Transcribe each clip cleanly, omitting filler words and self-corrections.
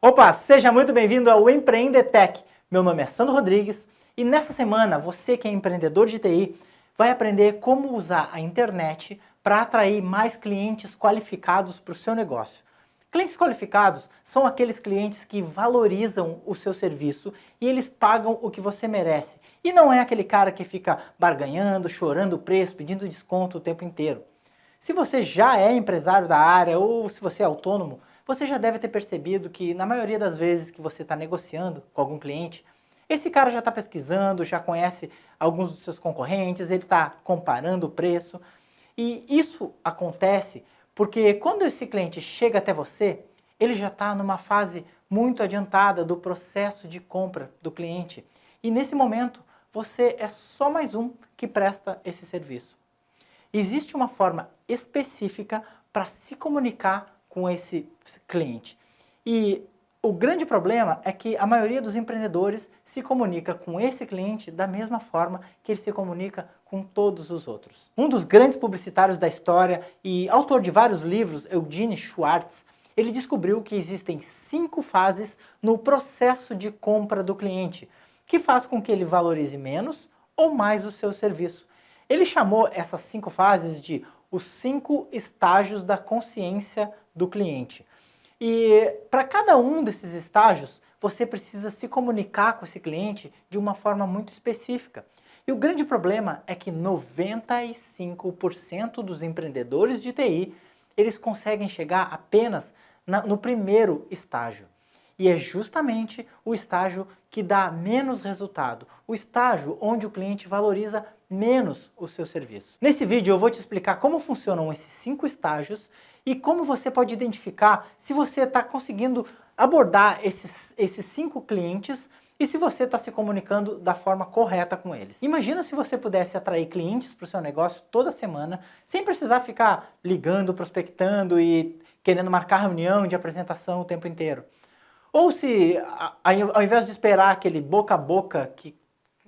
Opa, seja muito bem-vindo ao Empreendetec. Meu nome é Sandro Rodrigues e nessa semana você que é empreendedor de TI vai aprender como usar a internet para atrair mais clientes qualificados para o seu negócio. Clientes qualificados são aqueles clientes que valorizam o seu serviço e eles pagam o que você merece. E não é aquele cara que fica barganhando, chorando o preço, pedindo desconto o tempo inteiro. Se você já é empresário da área ou se você é autônomo, você já deve ter percebido que na maioria das vezes que você está negociando com algum cliente, esse cara já está pesquisando, já conhece alguns dos seus concorrentes, ele está comparando o preço. E isso acontece porque quando esse cliente chega até você, ele já está numa fase muito adiantada do processo de compra do cliente. E nesse momento, você é só mais um que presta esse serviço. Existe uma forma específica para se comunicar com esse cliente. E o grande problema é que a maioria dos empreendedores se comunica com esse cliente da mesma forma que ele se comunica com todos os outros. Um dos grandes publicitários da história e autor de vários livros, Eugene Schwartz, ele descobriu que existem 5 fases no processo de compra do cliente, que faz com que ele valorize menos ou mais o seu serviço. Ele chamou essas 5 fases de os 5 estágios da consciência do cliente. E para cada um desses estágios, você precisa se comunicar com esse cliente de uma forma muito específica. E o grande problema é que 95% dos empreendedores de TI, eles conseguem chegar apenas no primeiro estágio. E é justamente o estágio que dá menos resultado, o estágio onde o cliente valoriza menos o seu serviço. Nesse vídeo eu vou te explicar como funcionam esses 5 estágios e como você pode identificar se você está conseguindo abordar esses 5 clientes e se você está se comunicando da forma correta com eles. Imagina se você pudesse atrair clientes para o seu negócio toda semana, sem precisar ficar ligando, prospectando e querendo marcar reunião de apresentação o tempo inteiro. Ou se, ao invés de esperar aquele boca a boca, que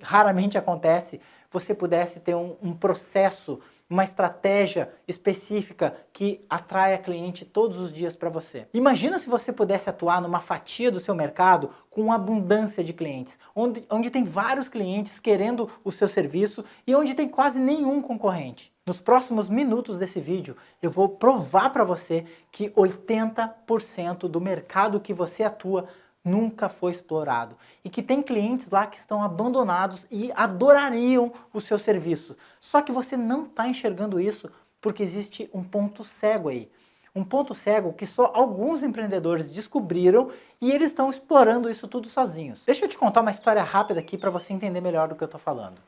raramente acontece, você pudesse ter um processo, uma estratégia específica que atraia cliente todos os dias para você. Imagina se você pudesse atuar numa fatia do seu mercado com abundância de clientes, onde tem vários clientes querendo o seu serviço e onde tem quase nenhum concorrente. Nos próximos minutos desse vídeo, eu vou provar para você que 80% do mercado que você atua nunca foi explorado e que tem clientes lá que estão abandonados e adorariam o seu serviço. Só que você não está enxergando isso porque existe um ponto cego aí. Um ponto cego que só alguns empreendedores descobriram e eles estão explorando isso tudo sozinhos. Deixa eu te contar uma história rápida aqui para você entender melhor do que eu estou falando.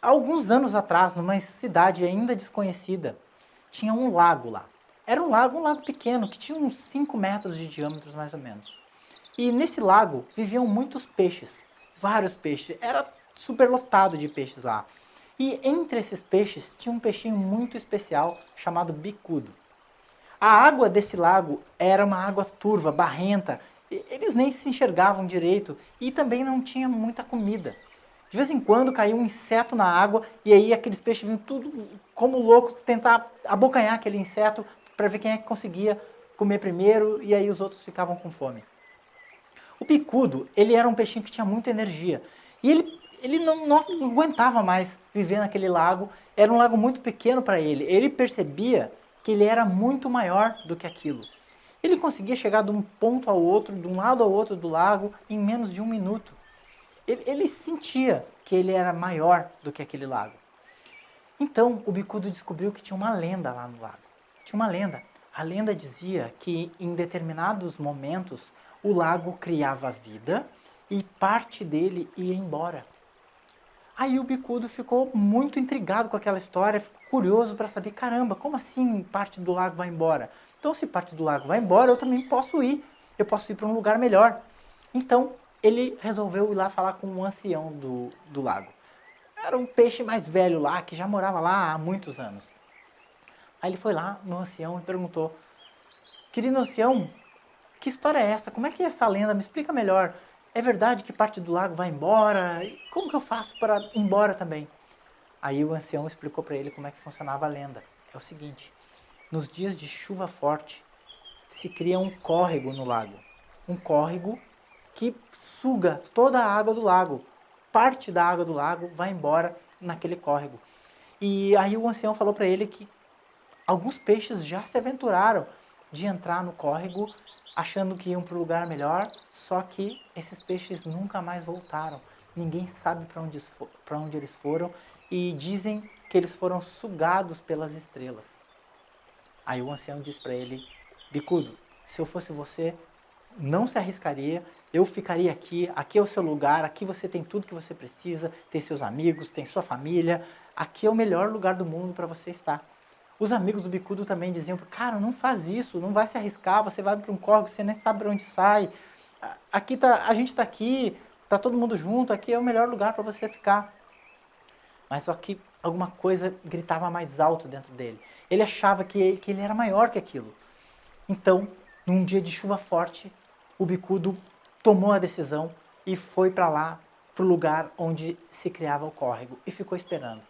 Há alguns anos atrás, numa cidade ainda desconhecida, tinha um lago lá. Era um lago pequeno, que tinha uns 5 metros de diâmetro mais ou menos. E nesse lago viviam muitos peixes, vários peixes, era super lotado de peixes lá. E entre esses peixes tinha um peixinho muito especial chamado bicudo. A água desse lago era uma água turva, barrenta, eles nem se enxergavam direito e também não tinha muita comida. De vez em quando caía um inseto na água e aí aqueles peixes vinham tudo como louco tentar abocanhar aquele inseto para ver quem é que conseguia comer primeiro e aí os outros ficavam com fome. O bicudo, ele era um peixinho que tinha muita energia e ele não aguentava mais viver naquele lago, era um lago muito pequeno para ele. Ele percebia que ele era muito maior do que aquilo. Ele conseguia chegar de um ponto ao outro, de um lado ao outro do lago, em menos de 1 minuto. Ele sentia que ele era maior do que aquele lago. Então, o bicudo descobriu que tinha uma lenda lá no lago. Tinha uma lenda. A lenda dizia que em determinados momentos o lago criava vida e parte dele ia embora. Aí o bicudo ficou muito intrigado com aquela história, ficou curioso para saber, caramba, como assim parte do lago vai embora? Então, se parte do lago vai embora, eu também posso ir. Eu posso ir para um lugar melhor. Então, ele resolveu ir lá falar com um ancião do lago. Era um peixe mais velho lá, que já morava lá há muitos anos. Aí ele foi lá no ancião e perguntou, querido ancião, que história é essa? Como é que é essa lenda? Me explica melhor. É verdade que parte do lago vai embora? E como que eu faço para ir embora também? Aí o ancião explicou para ele como é que funcionava a lenda. É o seguinte, nos dias de chuva forte, se cria um córrego no lago. um córrego que suga toda a água do lago. Parte da água do lago vai embora naquele córrego. E aí o ancião falou para ele que alguns peixes já se aventuraram de entrar no córrego achando que iam para um lugar melhor, só que esses peixes nunca mais voltaram. Ninguém sabe para onde eles foram e dizem que eles foram sugados pelas estrelas. Aí o ancião disse para ele: Bicudo, se eu fosse você, não se arriscaria, eu ficaria aqui, aqui é o seu lugar, aqui você tem tudo que você precisa, tem seus amigos, tem sua família, aqui é o melhor lugar do mundo para você estar. Os amigos do Bicudo também diziam: cara, não faz isso, não vai se arriscar, você vai para um córrego, você nem sabe para onde sai, aqui tá, a gente está aqui, tá todo mundo junto, aqui é o melhor lugar para você ficar. Mas só que alguma coisa gritava mais alto dentro dele. Ele achava que ele era maior que aquilo. Então, num dia de chuva forte, o Bicudo tomou a decisão e foi para lá, para o lugar onde se criava o córrego, e ficou esperando.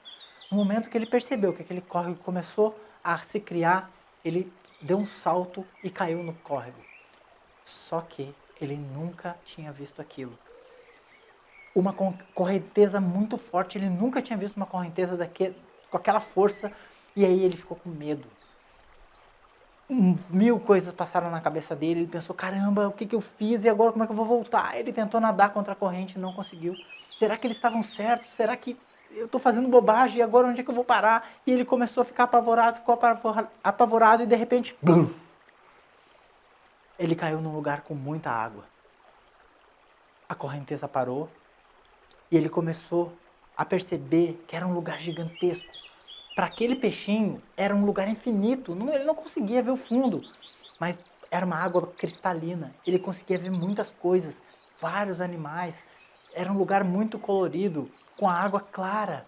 No momento que ele percebeu que aquele córrego começou a se criar, ele deu um salto e caiu no córrego. Só que ele nunca tinha visto aquilo. Uma correnteza muito forte, ele nunca tinha visto uma correnteza com aquela força, e aí ele ficou com medo. Mil coisas passaram na cabeça dele, ele pensou: caramba, o que eu fiz e agora como é que eu vou voltar? Ele tentou nadar contra a corrente e não conseguiu. Será que eles estavam certos? Será que eu estou fazendo bobagem e agora onde é que eu vou parar? E ele começou a ficar apavorado, ficou apavorado e de repente, bluf, ele caiu num lugar com muita água. A correnteza parou e ele começou a perceber que era um lugar gigantesco. Para aquele peixinho era um lugar infinito, ele não conseguia ver o fundo, mas era uma água cristalina, ele conseguia ver muitas coisas, vários animais, era um lugar muito colorido, com a água clara.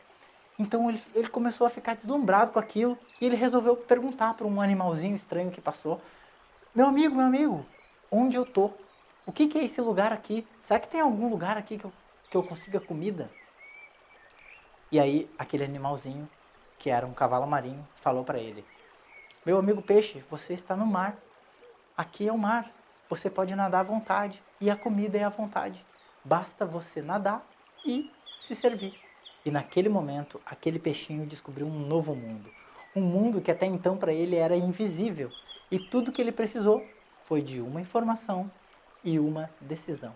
Então ele começou a ficar deslumbrado com aquilo e ele resolveu perguntar para um animalzinho estranho que passou: meu amigo, onde eu tô? O que é esse lugar aqui? Será que tem algum lugar aqui que eu consiga comida? E aí aquele animalzinho, que era um cavalo marinho, falou para ele: meu amigo peixe, você está no mar. Aqui é o mar. Você pode nadar à vontade e a comida é à vontade. Basta você nadar e se servir. E naquele momento, aquele peixinho descobriu um novo mundo. Um mundo que até então para ele era invisível. E tudo que ele precisou foi de uma informação e uma decisão.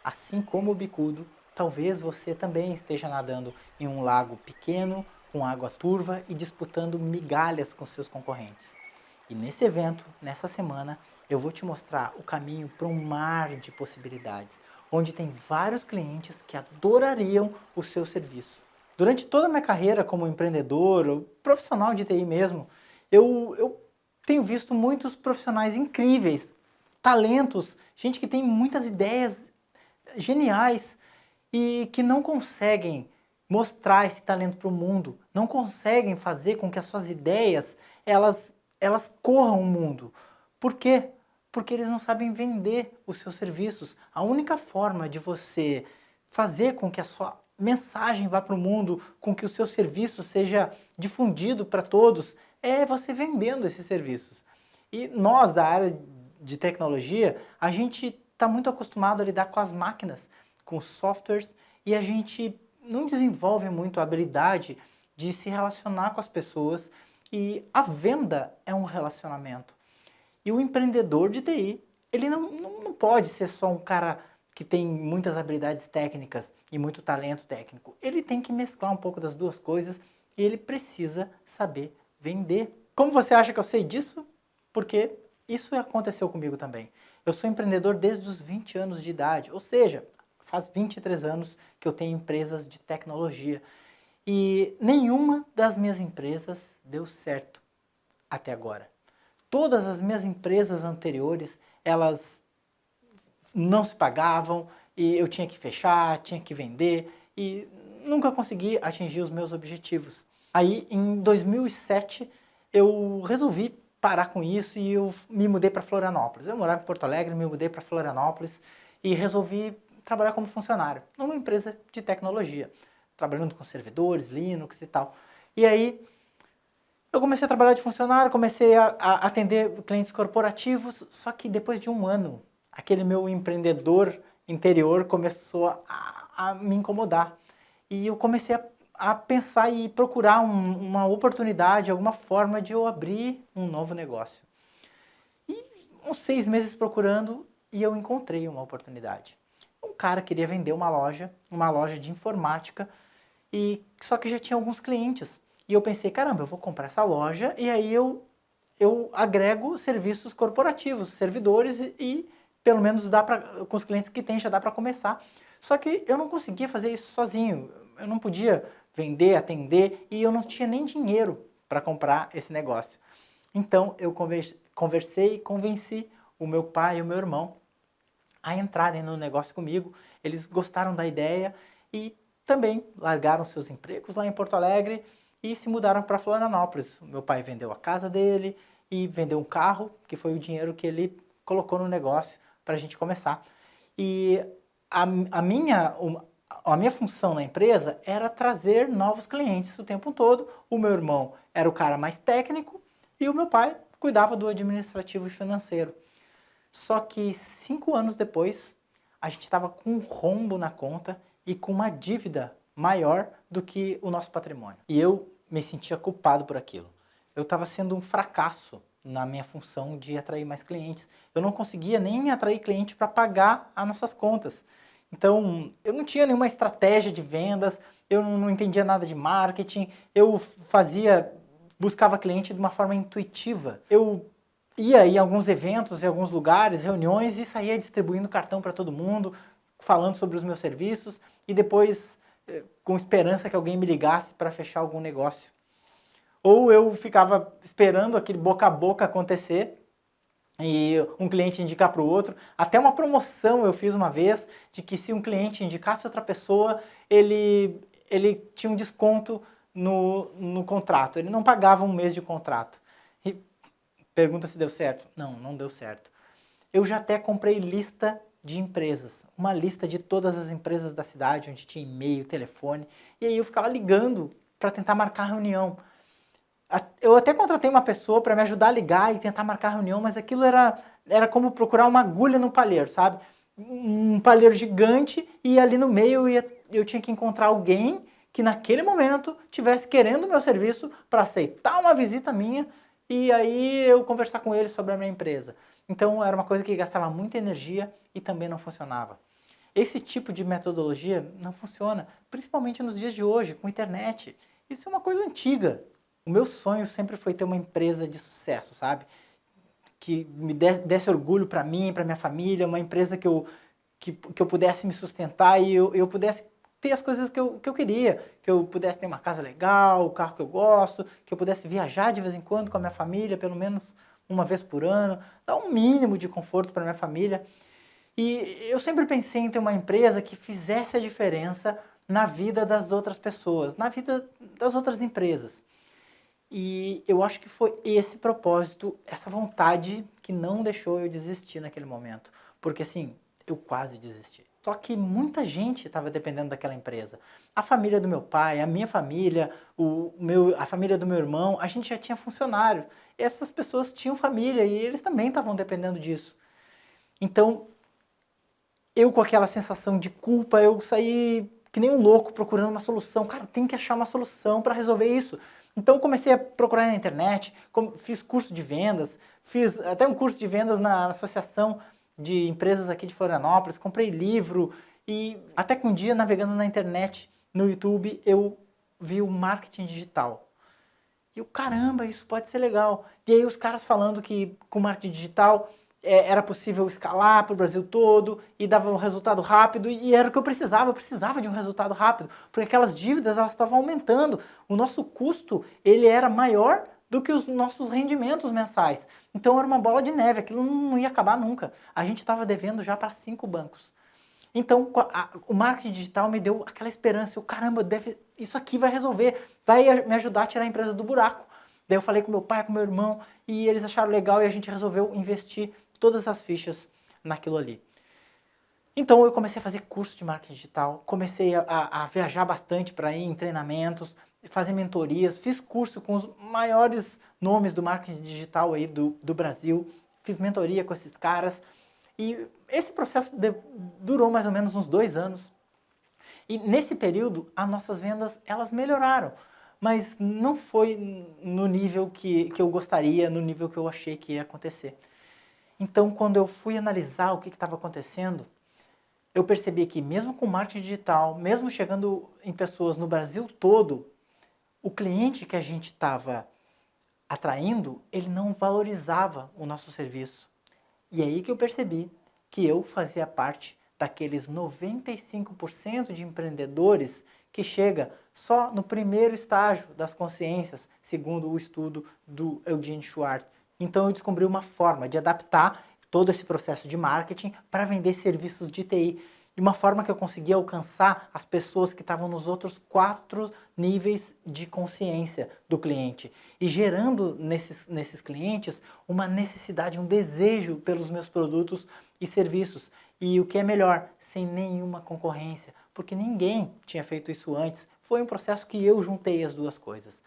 Assim como o bicudo, talvez você também esteja nadando em um lago pequeno, com água turva e disputando migalhas com seus concorrentes. E nesse evento, nessa semana, eu vou te mostrar o caminho para um mar de possibilidades, onde tem vários clientes que adorariam o seu serviço. Durante toda a minha carreira como empreendedor, ou profissional de TI mesmo, eu tenho visto muitos profissionais incríveis, talentos, gente que tem muitas ideias geniais e que não conseguem mostrar esse talento para o mundo, não conseguem fazer com que as suas ideias elas corram o mundo. Por quê? Porque eles não sabem vender os seus serviços. A única forma de você fazer com que a sua mensagem vá para o mundo, com que o seu serviço seja difundido para todos, é você vendendo esses serviços. E nós da área de tecnologia, a gente está muito acostumado a lidar com as máquinas, com os softwares, e a gente não desenvolve muito a habilidade de se relacionar com as pessoas, e a venda é um relacionamento. E o empreendedor de TI, ele não pode ser só um cara que tem muitas habilidades técnicas e muito talento técnico. Ele tem que mesclar um pouco das duas coisas e ele precisa saber vender. Como você acha que eu sei disso? Porque isso aconteceu comigo também. Eu sou empreendedor desde os 20 anos de idade, ou seja, faz 23 anos que eu tenho empresas de tecnologia. E nenhuma das minhas empresas deu certo até agora. Todas as minhas empresas anteriores, elas não se pagavam e eu tinha que fechar, tinha que vender e nunca consegui atingir os meus objetivos. Aí, em 2007, eu resolvi parar com isso e eu me mudei para Florianópolis. Eu morava em Porto Alegre, me mudei para Florianópolis e resolvi trabalhar como funcionário numa empresa de tecnologia, trabalhando com servidores, Linux e tal. E aí, eu comecei a trabalhar de funcionário, comecei a atender clientes corporativos, só que depois de um ano, aquele meu empreendedor interior começou a me incomodar. E eu comecei a pensar e procurar uma oportunidade, alguma forma de eu abrir um novo negócio. E uns 6 meses procurando, e eu encontrei uma oportunidade. Um cara queria vender uma loja de informática, e só que já tinha alguns clientes. E eu pensei, caramba, eu vou comprar essa loja e aí eu agrego serviços corporativos, servidores e pelo menos dá para com os clientes que tem já dá para começar. Só que eu não conseguia fazer isso sozinho. Eu não podia vender, atender e eu não tinha nem dinheiro para comprar esse negócio. Então eu conversei e convenci o meu pai e o meu irmão a entrarem no negócio comigo. Eles gostaram da ideia e também largaram seus empregos lá em Porto Alegre e se mudaram para Florianópolis. O meu pai vendeu a casa dele e vendeu um carro, que foi o dinheiro que ele colocou no negócio para a gente começar. E a minha função na empresa era trazer novos clientes o tempo todo. O meu irmão era o cara mais técnico e o meu pai cuidava do administrativo e financeiro. Só que 5 anos depois, a gente estava com um rombo na conta e com uma dívida maior do que o nosso patrimônio. E eu me sentia culpado por aquilo. Eu estava sendo um fracasso na minha função de atrair mais clientes. Eu não conseguia nem atrair cliente para pagar as nossas contas. Então, eu não tinha nenhuma estratégia de vendas, eu não entendia nada de marketing, eu buscava cliente de uma forma intuitiva. Eu ia em alguns eventos, em alguns lugares, reuniões e saía distribuindo cartão para todo mundo, falando sobre os meus serviços e depois com esperança que alguém me ligasse para fechar algum negócio. Ou eu ficava esperando aquele boca a boca acontecer e um cliente indicar para o outro. Até uma promoção eu fiz uma vez de que se um cliente indicasse outra pessoa, ele tinha um desconto no contrato. Ele não pagava um mês de contrato. E pergunta se deu certo. Não, não deu certo. Eu já até comprei lista de empresas, uma lista de todas as empresas da cidade, onde tinha e-mail, telefone, e aí eu ficava ligando para tentar marcar reunião. Eu até contratei uma pessoa para me ajudar a ligar e tentar marcar reunião, mas aquilo era como procurar uma agulha no palheiro, sabe? Um palheiro gigante e ali no meio eu tinha que encontrar alguém que naquele momento tivesse querendo o meu serviço para aceitar uma visita minha e aí eu conversar com ele sobre a minha empresa. Então era uma coisa que gastava muita energia e também não funcionava. Esse tipo de metodologia não funciona, principalmente nos dias de hoje, com internet. Isso é uma coisa antiga. O meu sonho sempre foi ter uma empresa de sucesso, sabe? Que me desse orgulho para mim, para minha família, uma empresa que eu pudesse me sustentar e eu pudesse ter as coisas que eu queria, que eu pudesse ter uma casa legal, o carro que eu gosto, que eu pudesse viajar de vez em quando com a minha família, pelo menos uma vez por ano, dar um mínimo de conforto para minha família. E eu sempre pensei em ter uma empresa que fizesse a diferença na vida das outras pessoas, na vida das outras empresas. E eu acho que foi esse propósito, essa vontade que não deixou eu desistir naquele momento. Porque assim, eu quase desisti. Só que muita gente estava dependendo daquela empresa. A família do meu pai, a minha família, a família do meu irmão, a gente já tinha funcionário. Essas pessoas tinham família e eles também estavam dependendo disso. Então, eu com aquela sensação de culpa, eu saí que nem um louco procurando uma solução. Cara, tem que achar uma solução para resolver isso. Então eu comecei a procurar na internet, fiz curso de vendas, fiz até um curso de vendas na Associação de Empresas aqui de Florianópolis, comprei livro e até que um dia navegando na internet, no YouTube, eu vi o marketing digital. E eu, caramba, isso pode ser legal. E aí os caras falando que com marketing digital era possível escalar para o Brasil todo e dava um resultado rápido e era o que eu precisava de um resultado rápido, porque aquelas dívidas elas estavam aumentando, o nosso custo ele era maior do que os nossos rendimentos mensais, então era uma bola de neve, aquilo não ia acabar nunca, a gente estava devendo já para 5 bancos. Então o marketing digital me deu aquela esperança, caramba, isso aqui vai resolver, vai me ajudar a tirar a empresa do buraco. Daí eu falei com meu pai, com meu irmão, e eles acharam legal e a gente resolveu investir todas as fichas naquilo ali. Então eu comecei a fazer curso de marketing digital, comecei a viajar bastante para ir em treinamentos, fazer mentorias, fiz curso com os maiores nomes do marketing digital aí do Brasil, fiz mentoria com esses caras E esse processo durou mais ou menos uns 2 anos. E nesse período, as nossas vendas, elas melhoraram. Mas não foi no nível que eu gostaria, no nível que eu achei que ia acontecer. Então, quando eu fui analisar o que estava acontecendo, eu percebi que mesmo com marketing digital, mesmo chegando em pessoas no Brasil todo, o cliente que a gente estava atraindo, ele não valorizava o nosso serviço. E é aí que eu percebi que eu fazia parte daqueles 95% de empreendedores que chega só no primeiro estágio das consciências, segundo o estudo do Eugene Schwartz. Então eu descobri uma forma de adaptar todo esse processo de marketing para vender serviços de TI. De uma forma que eu conseguia alcançar as pessoas que estavam nos outros 4 níveis de consciência do cliente. E gerando nesses clientes uma necessidade, um desejo pelos meus produtos e serviços. E o que é melhor, sem nenhuma concorrência, porque ninguém tinha feito isso antes. Foi um processo que eu juntei as duas coisas.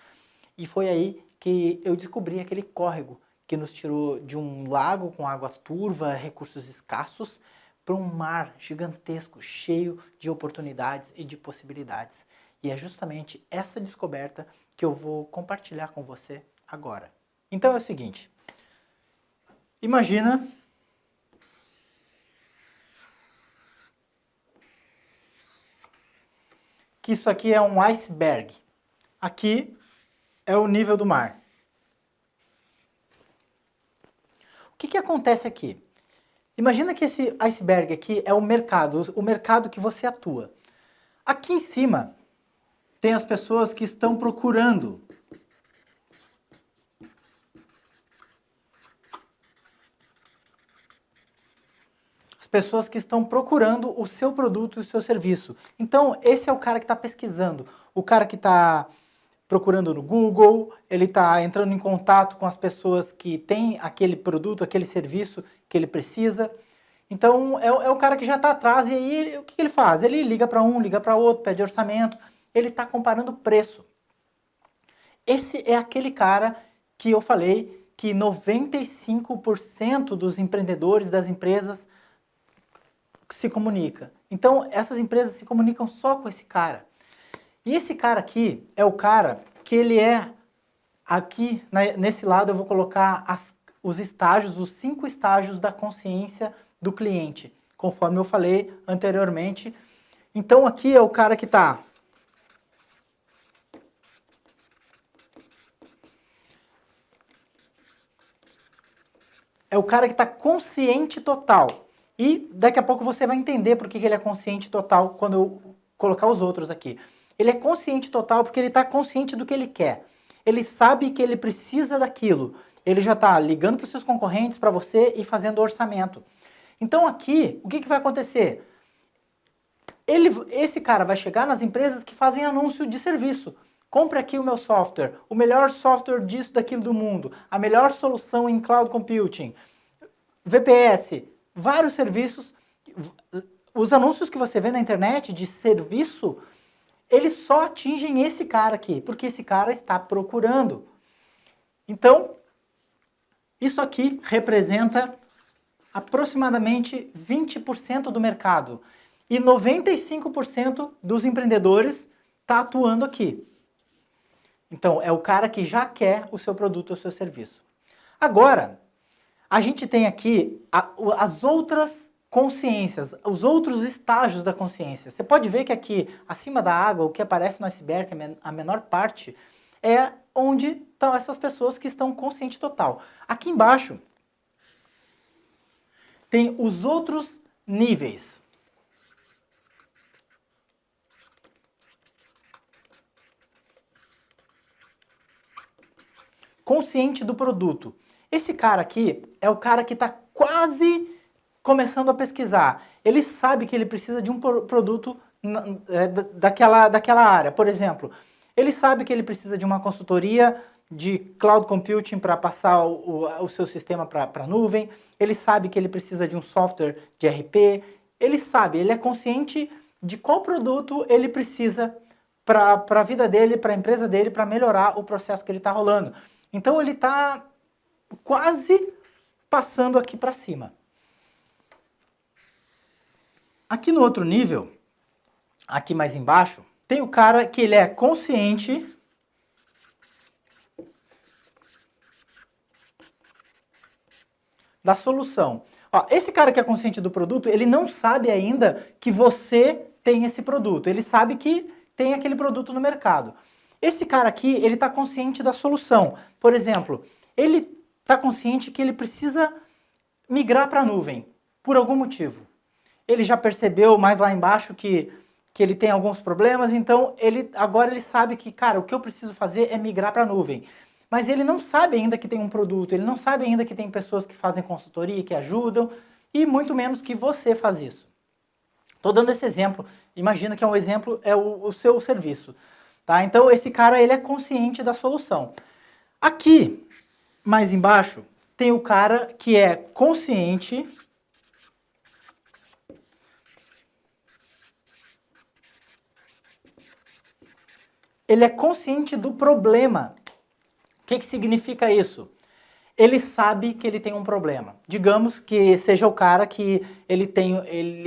E foi aí que eu descobri aquele córrego que nos tirou de um lago com água turva, recursos escassos, para um mar gigantesco, cheio de oportunidades e de possibilidades. E é justamente essa descoberta que eu vou compartilhar com você agora. Então é o seguinte, imagina que isso aqui é um iceberg. Aqui é o nível do mar. O que acontece aqui? Imagina que esse iceberg aqui é o mercado que você atua. Aqui em cima tem as pessoas que estão procurando. As pessoas que estão procurando o seu produto e o seu serviço. Então, esse é o cara que está pesquisando. O cara que está procurando no Google, ele está entrando em contato com as pessoas que têm aquele produto, aquele serviço que ele precisa. Então, é o cara que já está atrás e aí o que ele faz? Ele liga para um, liga para outro, pede orçamento, ele está comparando preço. Esse é aquele cara que eu falei que 95% dos empreendedores, das empresas, se comunica. Então, essas empresas se comunicam só com esse cara. E esse cara aqui é o cara que ele é, aqui nesse lado eu vou colocar os estágios, os 5 estágios da consciência do cliente, conforme eu falei anteriormente. Então aqui é o cara que está consciente total. E daqui a pouco você vai entender por que ele é consciente total quando eu colocar os outros aqui. Ele é consciente total porque ele está consciente do que ele quer. Ele sabe que ele precisa daquilo. Ele já está ligando para os seus concorrentes, para você e fazendo orçamento. Então aqui, o que vai acontecer? Esse cara vai chegar nas empresas que fazem anúncio de serviço. Compre aqui o meu software, o melhor software disso, daquilo do mundo, a melhor solução em cloud computing, VPS, vários serviços. Os anúncios que você vê na internet de serviço, eles só atingem esse cara aqui, porque esse cara está procurando. Então, isso aqui representa aproximadamente 20% do mercado. E 95% dos empreendedores está atuando aqui. Então, é o cara que já quer o seu produto ou o seu serviço. Agora, a gente tem aqui as outras consciências, os outros estágios da consciência. Você pode ver que aqui, acima da água, o que aparece no iceberg, a menor parte, é onde estão essas pessoas que estão consciente total. Aqui embaixo, tem os outros níveis. Consciente do produto. Esse cara aqui é o cara que está quase começando a pesquisar. Ele sabe que ele precisa de um produto daquela área. Por exemplo, ele sabe que ele precisa de uma consultoria de cloud computing para passar o seu sistema para a nuvem. Ele sabe que ele precisa de um software de RP. Ele sabe, ele é consciente de qual produto ele precisa para a vida dele, para a empresa dele, para melhorar o processo que ele está rolando. Então ele está quase passando aqui para cima. Aqui no outro nível, aqui mais embaixo, tem o cara que ele é consciente da solução. Ó, esse cara que é consciente do produto, ele não sabe ainda que você tem esse produto. Ele sabe que tem aquele produto no mercado. Esse cara aqui, ele está consciente da solução. Por exemplo, ele está consciente que ele precisa migrar para a nuvem, por algum motivo. Ele já percebeu mais lá embaixo que ele tem alguns problemas, então agora ele sabe que, cara, o que eu preciso fazer é migrar para a nuvem. Mas ele não sabe ainda que tem um produto, ele não sabe ainda que tem pessoas que fazem consultoria, que ajudam, e muito menos que você faz isso. Estou dando esse exemplo, imagina que é um exemplo, é o seu serviço. Tá? Então esse cara ele é consciente da solução. Aqui, mais embaixo, tem o cara que é consciente do problema. O que significa isso? Ele sabe que ele tem um problema. Digamos que seja o cara que ele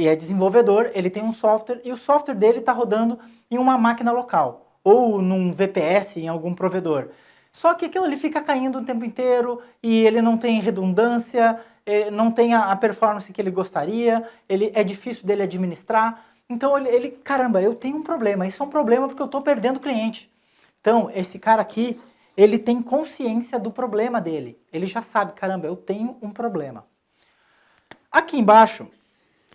é desenvolvedor, ele tem um software e o software dele está rodando em uma máquina local ou num VPS em algum provedor. Só que aquilo ali fica caindo o tempo inteiro e ele não tem redundância, não tem a performance que ele gostaria, é difícil dele administrar. Então caramba, eu tenho um problema. Isso é um problema porque eu estou perdendo cliente. Então esse cara aqui, ele tem consciência do problema dele. Ele já sabe, caramba, eu tenho um problema. Aqui embaixo,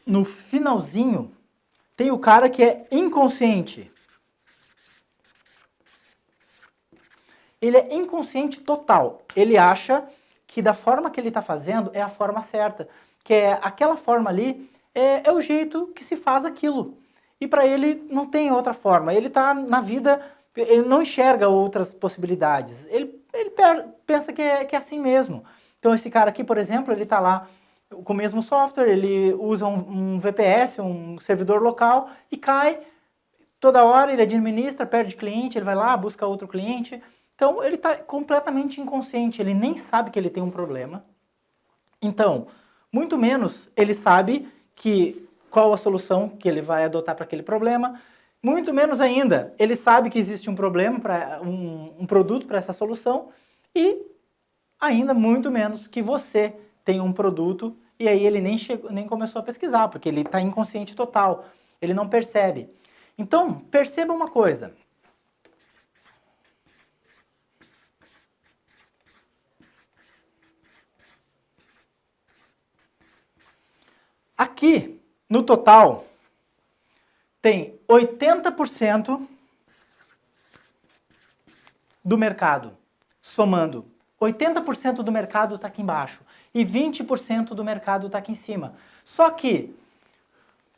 no finalzinho, tem o cara que é inconsciente. Ele é inconsciente total. Ele acha que da forma que ele está fazendo é a forma certa. Que é aquela forma ali, é o jeito que se faz aquilo. E para ele não tem outra forma. Ele está na vida, ele não enxerga outras possibilidades. Ele pensa que é assim mesmo. Então esse cara aqui, por exemplo, ele está lá com o mesmo software, ele usa um VPS, um servidor local, e cai toda hora, ele administra, perde cliente, ele vai lá, busca outro cliente. Então ele está completamente inconsciente, ele nem sabe que ele tem um problema. Então, muito menos ele sabe qual a solução que ele vai adotar para aquele problema. Muito menos ainda, ele sabe que existe um problema, um produto para essa solução, e ainda muito menos que você tem um produto, e aí ele nem começou a pesquisar, porque ele está inconsciente total, ele não percebe. Então, perceba uma coisa. Aqui, no total, tem 80% do mercado, somando. 80% do mercado está aqui embaixo e 20% do mercado está aqui em cima. Só que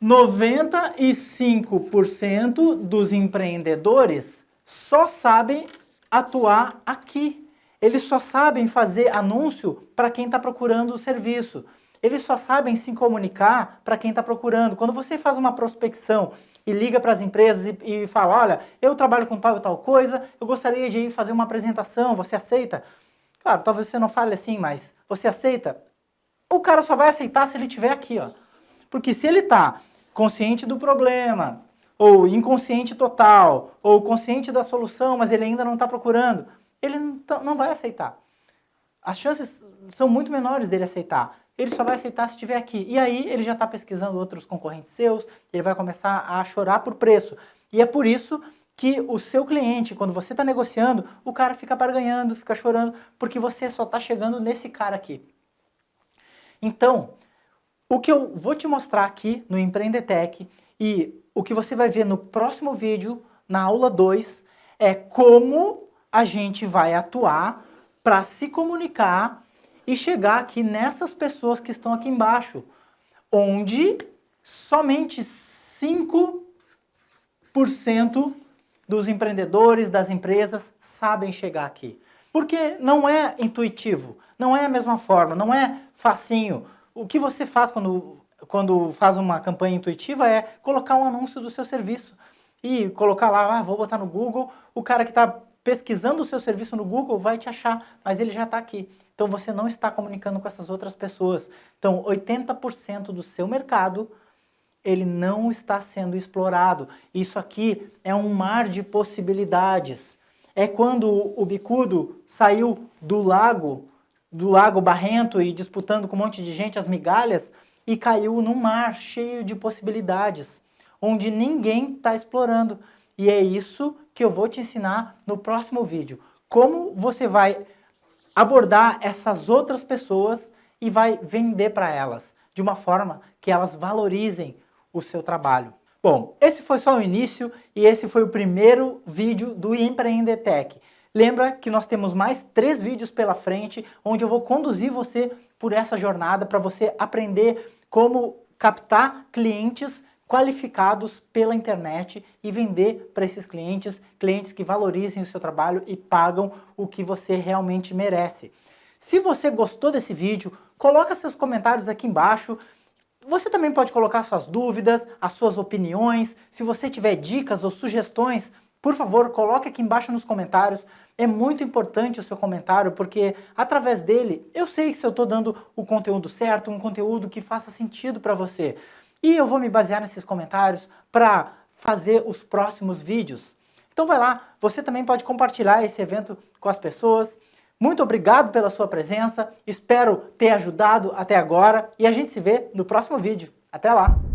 95% dos empreendedores só sabem atuar aqui. Eles só sabem fazer anúncio para quem está procurando o serviço. Eles só sabem se comunicar para quem está procurando. Quando você faz uma prospecção e liga para as empresas e fala, olha, eu trabalho com tal e tal coisa, eu gostaria de ir fazer uma apresentação, você aceita? Claro, talvez você não fale assim, mas você aceita? O cara só vai aceitar se ele estiver aqui, ó. Porque se ele está consciente do problema, ou inconsciente total, ou consciente da solução, mas ele ainda não está procurando, ele não vai aceitar. As chances são muito menores dele aceitar. Ele só vai aceitar se estiver aqui. E aí ele já está pesquisando outros concorrentes seus, ele vai começar a chorar por preço. E é por isso que o seu cliente, quando você está negociando, o cara fica barganhando, fica chorando, porque você só está chegando nesse cara aqui. Então, o que eu vou te mostrar aqui no Empreendetec e o que você vai ver no próximo vídeo, na aula 2, é como a gente vai atuar para se comunicar e chegar aqui nessas pessoas que estão aqui embaixo, onde somente 5% dos empreendedores, das empresas, sabem chegar aqui. Porque não é intuitivo, não é a mesma forma, não é facinho. O que você faz quando faz uma campanha intuitiva é colocar um anúncio do seu serviço e colocar lá, vou botar no Google, o cara que está pesquisando o seu serviço no Google vai te achar, mas ele já está aqui. Então você não está comunicando com essas outras pessoas. Então 80% do seu mercado ele não está sendo explorado. Isso aqui é um mar de possibilidades. É quando o bicudo saiu do lago barrento e disputando com um monte de gente as migalhas e caiu num mar cheio de possibilidades, onde ninguém está explorando. E é isso que eu vou te ensinar no próximo vídeo. Como você vai abordar essas outras pessoas e vai vender para elas, de uma forma que elas valorizem o seu trabalho. Bom, esse foi só o início e esse foi o primeiro vídeo do Empreendetec. Lembra que nós temos mais 3 vídeos pela frente, onde eu vou conduzir você por essa jornada para você aprender como captar clientes qualificados pela internet e vender para esses clientes, clientes que valorizem o seu trabalho e pagam o que você realmente merece. Se você gostou desse vídeo, coloca seus comentários aqui embaixo. Você também pode colocar suas dúvidas, as suas opiniões. Se você tiver dicas ou sugestões, por favor, coloque aqui embaixo nos comentários. É muito importante o seu comentário, porque através dele eu sei se eu estou dando o conteúdo certo, um conteúdo que faça sentido para você. E eu vou me basear nesses comentários para fazer os próximos vídeos. Então vai lá, você também pode compartilhar esse evento com as pessoas. Muito obrigado pela sua presença, espero ter ajudado até agora e a gente se vê no próximo vídeo. Até lá!